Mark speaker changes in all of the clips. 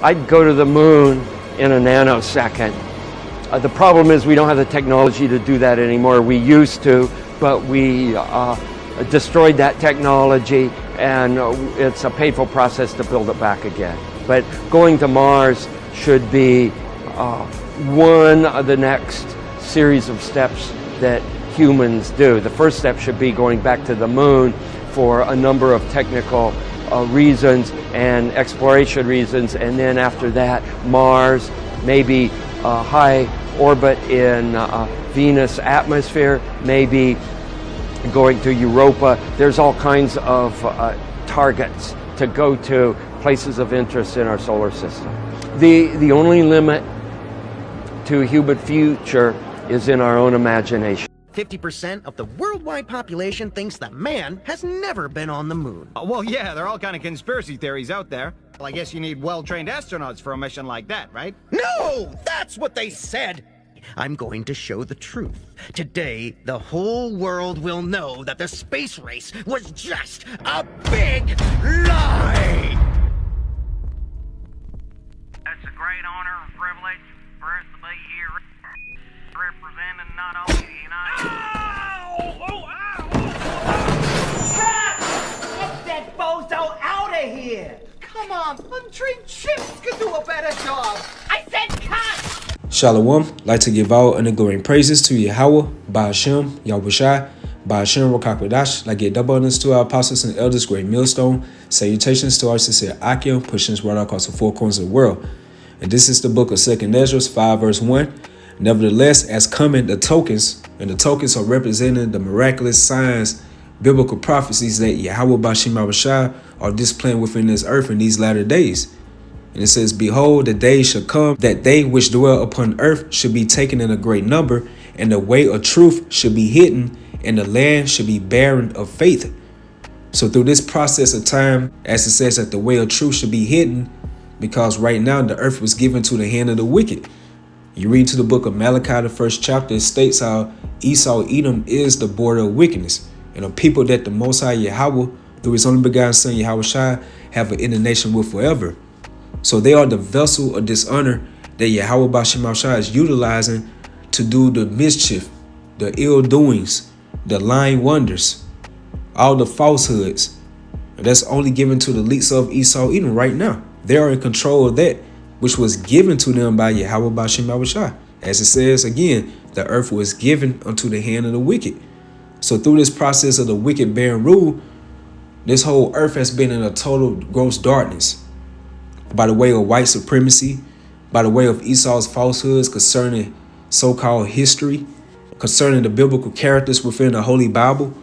Speaker 1: I'd go to the moon in a nanosecond. The problem is we don't have the technology to do that anymore. We used to, but we destroyed that technology, and it's a painful process to build it back again. But going to Mars should be one of the next series of steps that humans do. The first step should be going back to the moon for a number of technical reasons and exploration reasons, and then after that, Mars, maybe high orbit in Venus atmosphere, maybe going to Europa. There's all kinds of targets to go to, places of interest in our solar system. The only limit to human future is in our own imagination.
Speaker 2: 50% of the worldwide population thinks that man has never been on the moon.
Speaker 3: Well, yeah, there are all kind of conspiracy theories out there. Well, I guess you need well-trained astronauts for a mission like that, right?
Speaker 2: No! That's what they said! I'm going to show the truth. Today, the whole world will know that the space race was just a big lie!
Speaker 4: It's a great honor and privilege for us to be here representing not only the United States.
Speaker 5: Get that bozo out of here! Come on, untrained chimps could do a better job! I said cut!
Speaker 6: Shalom, like to give all and glory and praises to Yahweh, Ba'ashem, Yahushai, Ba'ashem, Rokakwadash, like get double honors to our apostles and elders, great millstone. Salutations to our sincere Akim, pushing us right across the four corners of the world. And this is the book of 2nd Ezra 5 verse 1. Nevertheless, as coming the tokens, and the tokens are representing the miraculous signs, biblical prophecies that Yahweh Ba'ashem Yahushai are displaying within this earth in these latter days. And it says, behold, the days shall come that they which dwell upon earth should be taken in a great number, and the way of truth should be hidden, and the land should be barren of faith. So through this process of time, as it says that the way of truth should be hidden, because right now the earth was given to the hand of the wicked. You read to the book of Malachi, the 1st chapter, it states how Esau, Edom is the border of wickedness, and a people that the Most High Yahweh, through his only begotten son Yahushai, have an indignation with forever. So they are the vessel of dishonor that Yahweh Ba'ashem Yahushai is utilizing to do the mischief, the ill doings, the lying wonders, all the falsehoods. And that's only given to the leaks of Esau, Edom right now. They are in control of that which was given to them by Yahweh Ba'ashem Yahushai. As it says again, the earth was given unto the hand of the wicked. So through this process of the wicked bearing rule, this whole earth has been in a total gross darkness. By the way of white supremacy, by the way of Esau's falsehoods concerning so-called history, concerning the biblical characters within the Holy Bible.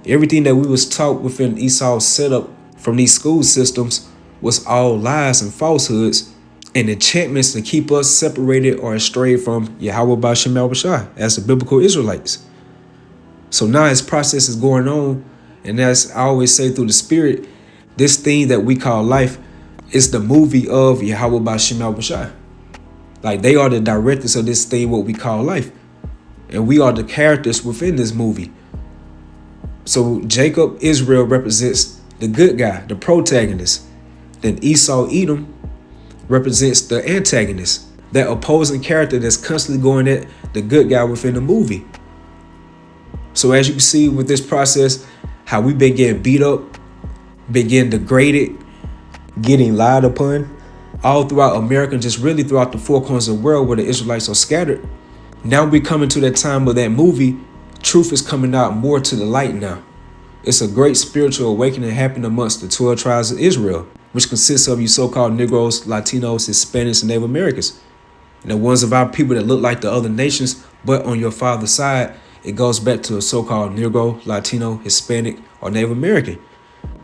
Speaker 6: Everything that we was taught within Esau's setup from these school systems was all lies and falsehoods and enchantments to keep us separated or astray from Yahweh Ba'ashem Yahushai as the biblical Israelites. So now this process is going on, and as I always say through the spirit, this thing that we call life is the movie of Yahweh Ba'ashem Yahushai. Like they are the directors of this thing, what we call life. And we are the characters within this movie. So Jacob, Israel, represents the good guy, the protagonist. Then Esau, Edom, represents the antagonist, that opposing character that's constantly going at the good guy within the movie. So as you can see with this process, how we've been getting beat up, been getting degraded, getting lied upon, all throughout America, just really throughout the four corners of the world where the Israelites are scattered. Now we're coming to that time of that movie. Truth is coming out more to the light now. It's a great spiritual awakening happening amongst the 12 tribes of Israel, which consists of you so-called Negroes, Latinos, Hispanics, and Native Americans. And the ones of our people that look like the other nations, but on your father's side, it goes back to a so-called Negro, Latino, Hispanic, or Native American.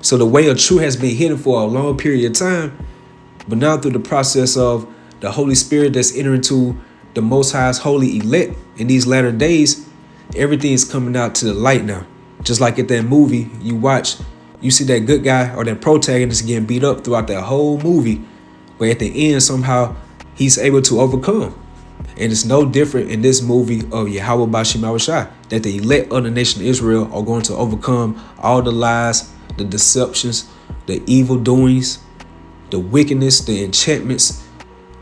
Speaker 6: So the way of truth has been hidden for a long period of time, but now through the process of the Holy Spirit that's entering into the Most High's holy elect in these latter days, everything is coming out to the light now. Just like at that movie you watch, you see that good guy or that protagonist getting beat up throughout that whole movie, but at the end somehow he's able to overcome. And it's no different in this movie of Yahweh Ba'ashem Yahushai, that the elect of the nation of Israel are going to overcome all the lies, the deceptions, the evil doings, the wickedness, the enchantments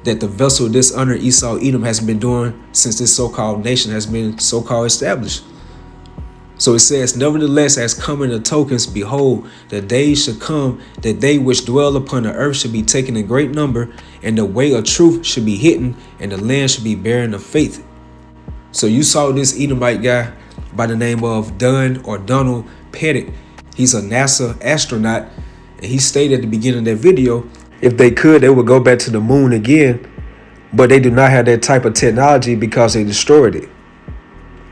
Speaker 6: that the vessel of dishonor Esau Edom has been doing since this so-called nation has been so-called established. So it says, nevertheless, as coming the tokens, behold, the days should come that they which dwell upon the earth should be taken in great number, and the way of truth should be hidden, and the land should be barren of faith. So you saw this Edomite guy by the name of Donald Pettit. He's a NASA astronaut, and he stated at the beginning of that video, if they could, they would go back to the moon again, but they do not have that type of technology because they destroyed it.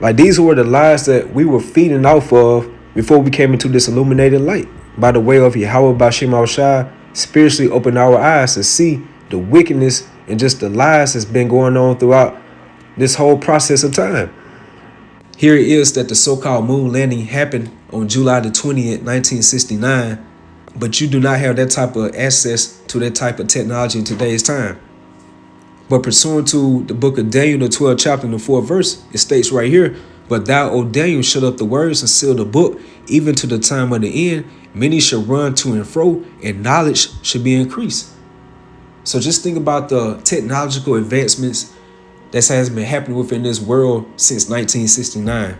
Speaker 6: Like, these were the lies that we were feeding off of before we came into this illuminated light. By the way of Yahweh Bashim Al-Shai, spiritually open our eyes to see the wickedness and just the lies that's been going on throughout this whole process of time. Here it is that the so-called moon landing happened on July the 20th, 1969, but you do not have that type of access to that type of technology in today's time. But pursuant to the book of Daniel, the 12th chapter and the 4th verse, it states right here, but thou, O Daniel, shut up the words and seal the book, even to the time of the end. Many shall run to and fro, and knowledge should be increased. So just think about the technological advancements that has been happening within this world since 1969.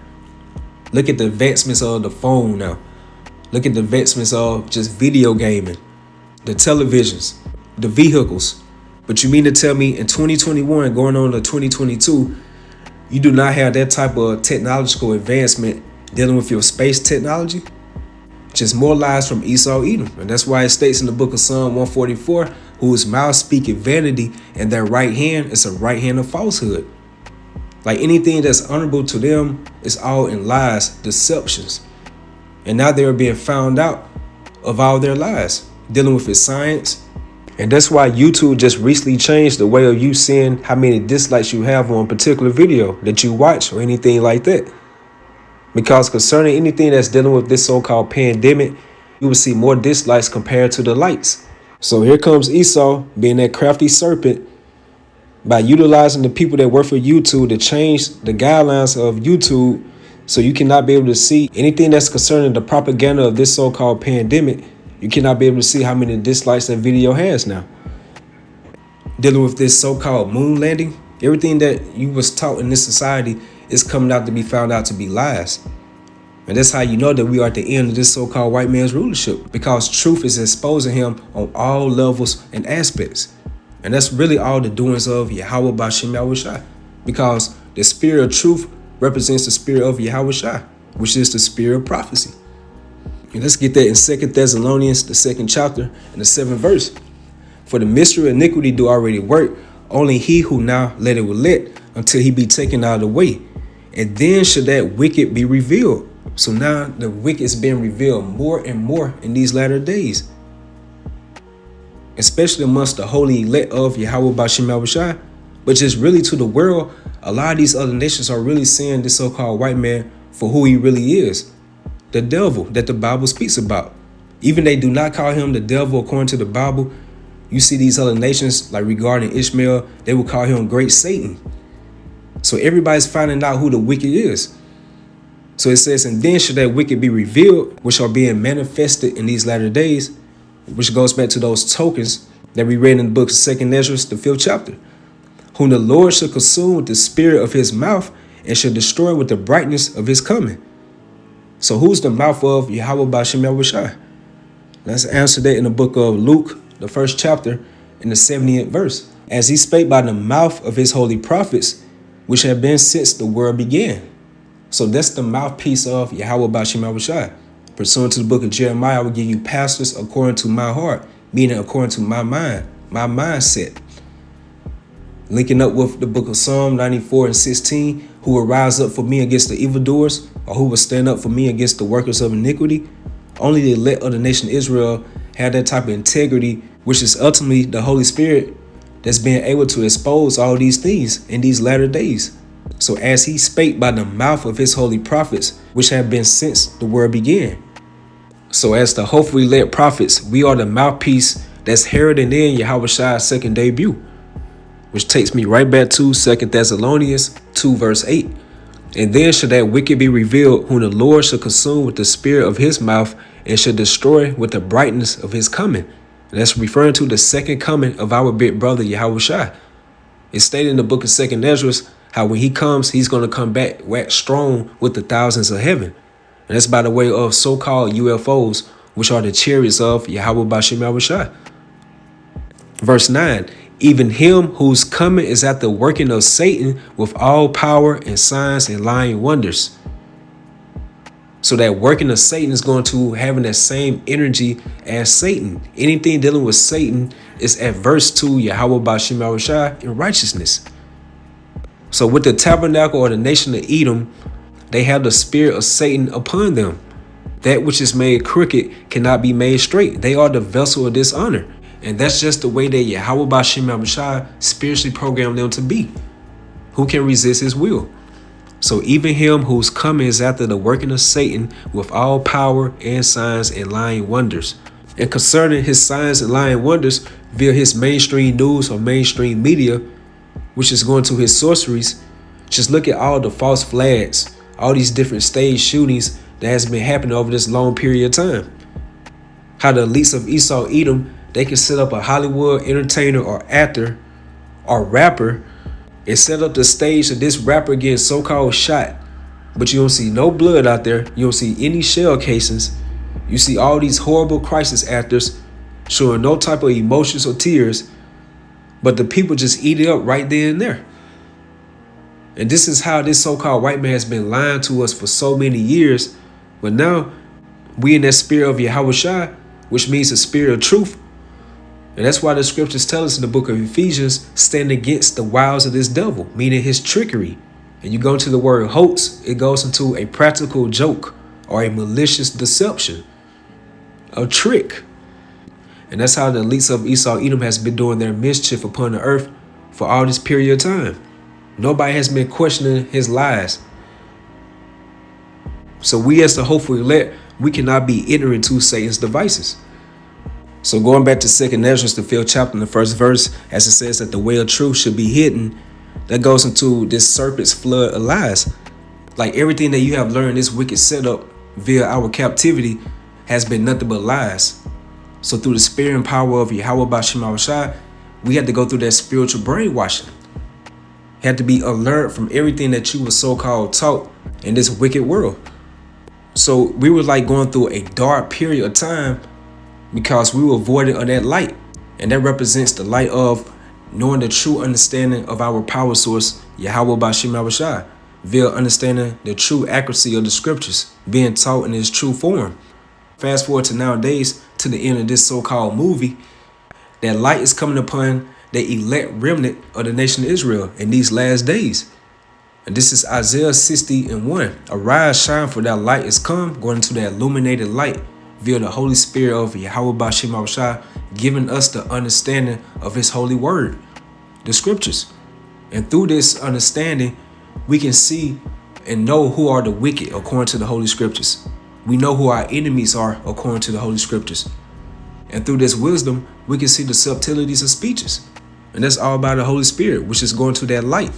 Speaker 6: Look at the advancements of the phone now. Look at the advancements of just video gaming, the televisions, the vehicles. But you mean to tell me in 2021 going on to 2022, you do not have that type of technological advancement dealing with your space technology? Just more lies from Esau Edom. And that's why it states in the book of Psalm 144, whose mouth speaketh vanity, and their right hand is a right hand of falsehood. Like, anything that's honorable to them is all in lies, deceptions. And now they're being found out of all their lies, dealing with its science. And that's why YouTube just recently changed the way of you seeing how many dislikes you have on a particular video that you watch or anything like that. Because concerning anything that's dealing with this so-called pandemic, you will see more dislikes compared to the likes. So here comes Esau being that crafty serpent by utilizing the people that work for YouTube to change the guidelines of YouTube so you cannot be able to see anything that's concerning the propaganda of this so-called pandemic. You cannot be able to see how many dislikes that video has now. Dealing with this so-called moon landing, everything that you was taught in this society is coming out to be found out to be lies. And that's how you know that we are at the end of this so-called white man's rulership, because truth is exposing him on all levels and aspects. And that's really all the doings of Yahweh Bashim Yahushai, because the spirit of truth represents the spirit of Yahushai, which is the spirit of prophecy. And let's get that in 2 Thessalonians, the 2nd chapter and the 7th verse. For the mystery of iniquity do already work, only he who now let it will let, until he be taken out of the way. And then should that wicked be revealed. So now the wicked is being revealed more and more in these latter days, especially amongst the holy elect of Yahweh Bashim Yahushai. But just really to the world, a lot of these other nations are really seeing this so-called white man for who he really is, the devil that the Bible speaks about. Even they do not call him the devil according to the Bible. You see these other nations, like regarding Ishmael, they will call him great Satan. So everybody's finding out who the wicked is. So it says, and then should that wicked be revealed, which are being manifested in these latter days, which goes back to those tokens that we read in the book of 2nd Ezra, the 5th chapter, whom the Lord shall consume with the spirit of his mouth and shall destroy with the brightness of his coming. So who's the mouth of Yahweh Bashim Yahushai? Let's answer that in the book of Luke, the 1st chapter, in the 70th verse. As he spake by the mouth of his holy prophets, which have been since the world began. So that's the mouthpiece of Yahweh Bashim Yahushai. Pursuant to the book of Jeremiah, I will give you pastors according to my heart, meaning according to my mind, my mindset. Linking up with the book of Psalm 94 and 16, who will rise up for me against the evildoers, or who will stand up for me against the workers of iniquity. Only the elect of the nation Israel have that type of integrity, which is ultimately the Holy Spirit that's being able to expose all these things in these latter days. So as he spake by the mouth of his holy prophets, which have been since the world began. So as the hopefully elect prophets, we are the mouthpiece that's heralding in Yahweh's second debut, which takes me right back to 2 Thessalonians 2 verse 8. And then shall that wicked be revealed, whom the Lord shall consume with the spirit of his mouth and shall destroy with the brightness of his coming. And that's referring to the second coming of our big brother Yahushua. It's stated in the book of 2nd Ezra how when he comes, he's going to come back wax strong with the thousands of heaven. And that's by the way of so-called UFOs, which are the chariots of Yahweh Bashim Yahushua. Verse 9, even him whose coming is at the working of Satan with all power and signs and lying wonders. So that working of Satan is going to having that same energy as Satan. Anything dealing with Satan is adverse to Yahweh Bashim Yahushua in righteousness. So with the tabernacle or the nation of Edom, they have the spirit of Satan upon them. That which is made crooked cannot be made straight. They are the vessel of dishonor. And that's just the way that Yahweh Bashim Yahushua spiritually programmed them to be. Who can resist his will? So even him whose coming is after the working of Satan with all power and signs and lying wonders. And concerning his signs and lying wonders via his mainstream news or mainstream media, which is going to his sorceries, just look at all the false flags, all these different stage shootings that has been happening over this long period of time. How the elites of Esau Edom, they can set up a Hollywood entertainer or actor or rapper and set up the stage of this rapper getting so-called shot. But you don't see no blood out there. You don't see any shell casings. You see all these horrible crisis actors showing no type of emotions or tears. But the people just eat it up right there and there. And this is how this so-called white man has been lying to us for so many years. But now we in that spirit of Yahushua, which means the spirit of truth. And that's why the scriptures tell us in the book of Ephesians, stand against the wiles of this devil, meaning his trickery. And you go into the word hoax, it goes into a practical joke or a malicious deception, a trick. And that's how the elites of Esau Edom has been doing their mischief upon the earth for all this period of time. Nobody has been questioning his lies. So we as the hopeful elect, we cannot be ignorant to Satan's devices. So going back to 2nd Ezra, the 5th chapter, in the 1st verse, as it says that the way of truth should be hidden, that goes into this serpent's flood of lies. Like everything that you have learned, this wicked setup via our captivity has been nothing but lies. So through the spirit and power of Yahweh Bashim Yahushua, we had to go through that spiritual brainwashing. Had to be alert from everything that you were so-called taught in this wicked world. So we were like going through a dark period of time because we were voided of that light. And that represents the light of knowing the true understanding of our power source, Yahweh Bashim Yahushua, via understanding the true accuracy of the scriptures, being taught in its true form. Fast forward to nowadays, to the end of this so-called movie, that light is coming upon the elect remnant of the nation of Israel in these last days. And this is Isaiah 60:1. Arise, shine, for that light is come, going into that illuminated light via the Holy Spirit of Yahweh Bashim Yahushua, giving us the understanding of his holy word, the scriptures. And through this understanding, we can see and know who are the wicked according to the holy scriptures. We know who our enemies are according to the holy scriptures. And through this wisdom, we can see the subtleties of speeches. And that's all by the Holy Spirit, which is going to that light.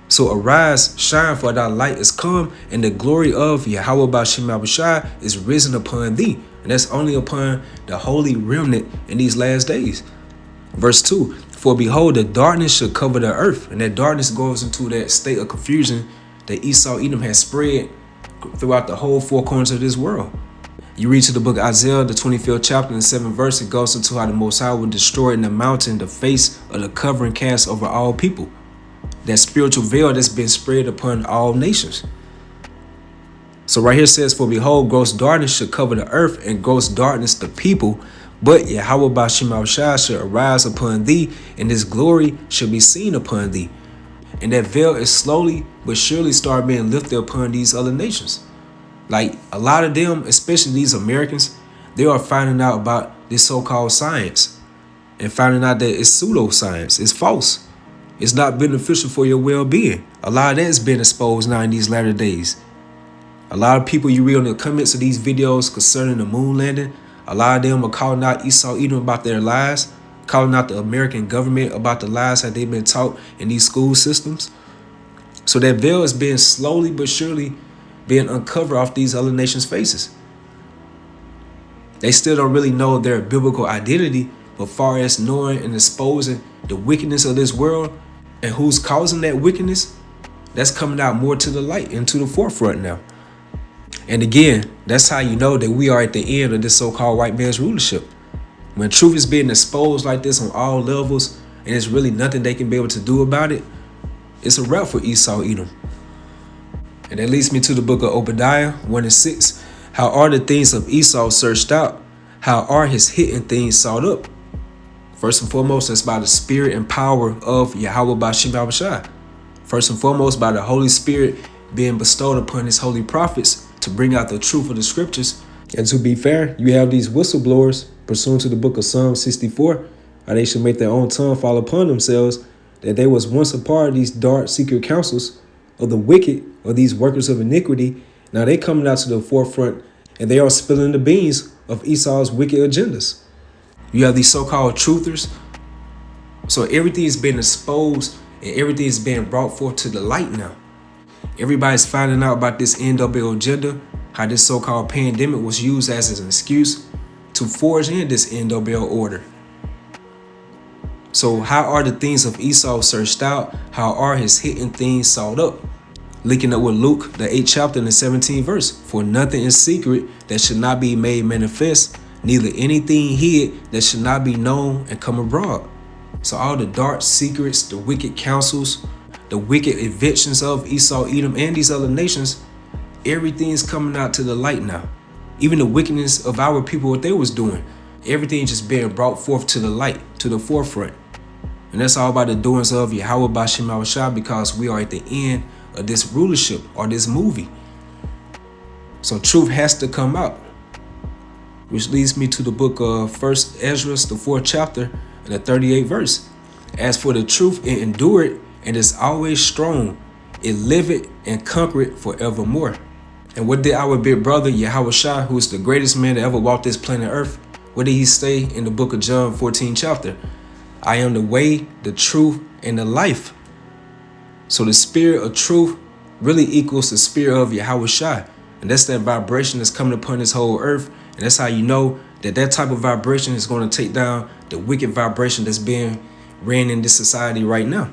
Speaker 6: So arise, shine, for thy light is come, and the glory of Yahweh Bashim Yahushua is risen upon thee. And that's only upon the holy remnant in these last days. Verse 2, for behold, the darkness shall cover the earth. And that darkness goes into that state of confusion that Esau Edom has spread throughout the whole four corners of this world. You read to the book of Isaiah, the 25th chapter and 7th verse, it goes into how the Most High will destroy in the mountain the face of the covering cast over all people. That spiritual veil that's been spread upon all nations. So right here says, for behold, gross darkness shall cover the earth, and gross darkness the people. But Yahweh Bashim Yahushua shall arise upon thee, and his glory shall be seen upon thee. And that veil is slowly but surely start being lifted upon these other nations. Like a lot of them, especially these Americans, they are finding out about this so-called science and finding out that it's pseudoscience, it's false. It's not beneficial for your well-being. A lot of that has been exposed now in these latter days. A lot of people you read in the comments of these videos concerning the moon landing, a lot of them are calling out Esau Edom about their lies, calling out the American government about the lies that they've been taught in these school systems. So that veil is being slowly but surely being uncovered off these other nations' faces. They still don't really know their biblical identity, but far as knowing and exposing the wickedness of this world and who's causing that wickedness, that's coming out more to the light and to the forefront now. And again, that's how you know that we are at the end of this so-called white man's rulership. When truth is being exposed like this on all levels, and there's really nothing they can be able to do about it, it's a wrap for Esau Edom. And that leads me to the book of Obadiah 1:6. How are the things of Esau searched out? How are his hidden things sought up? First and foremost, that's by the spirit and power of Yahweh Ba'Shem Yahushua. First and foremost, by the Holy Spirit being bestowed upon his holy prophets to bring out the truth of the scriptures. And to be fair, you have these whistleblowers pursuant to the book of Psalm 64, how they should make their own tongue fall upon themselves, that they was once a part of these dark secret councils of the wicked, or these workers of iniquity. Now they coming out to the forefront and they are spilling the beans of Esau's wicked agendas. You have these so-called truthers. So everything is being exposed and everything is being brought forth to the light now. Everybody's finding out about this NWO agenda, how this so-called pandemic was used as an excuse to forge in this NWO order. So how are the things of Esau searched out? How are his hidden things sought up? Linking up with Luke, the 8th chapter and the 17th verse. For nothing is secret that should not be made manifest, neither anything hid that should not be known and come abroad. So all the dark secrets, the wicked counsels, the wicked inventions of Esau, Edom, and these other nations, everything's coming out to the light now. Even the wickedness of our people, what they was doing, everything just being brought forth to the light, to the forefront. And that's all by the doings of Yahweh Ba'Shem Yahushua, because we are at the end of this rulership or this movie. So truth has to come out. Which leads me to the book of 1 Ezra, the 4th chapter and the 38th verse. As for the truth, it endureth and is always strong. It liveth and conquereth forevermore. And what did our big brother Yahushua, who is the greatest man to ever walk this planet Earth, what did he say in the book of John 14 chapter? I am the way, the truth, and the life. So the spirit of truth really equals the spirit of Yahushua. And that's that vibration that's coming upon this whole earth. And that's how you know that that type of vibration is going to take down the wicked vibration that's being ran in this society right now.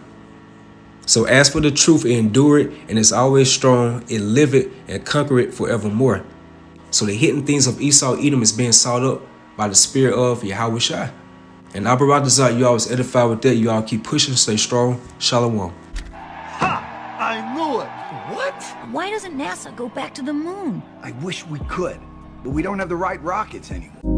Speaker 6: So as for the truth, it endureth and is always strong. It liveth and conquereth forevermore. So the hidden things of Esau Edom is being sought up by the spirit of Yahushua. And Abaradazat, you all was edified with that. You all keep pushing, stay strong. Shalom.
Speaker 7: Ha! I knew it! What?
Speaker 8: Why doesn't NASA go back to the moon?
Speaker 7: I wish we could, but we don't have the right rockets anymore.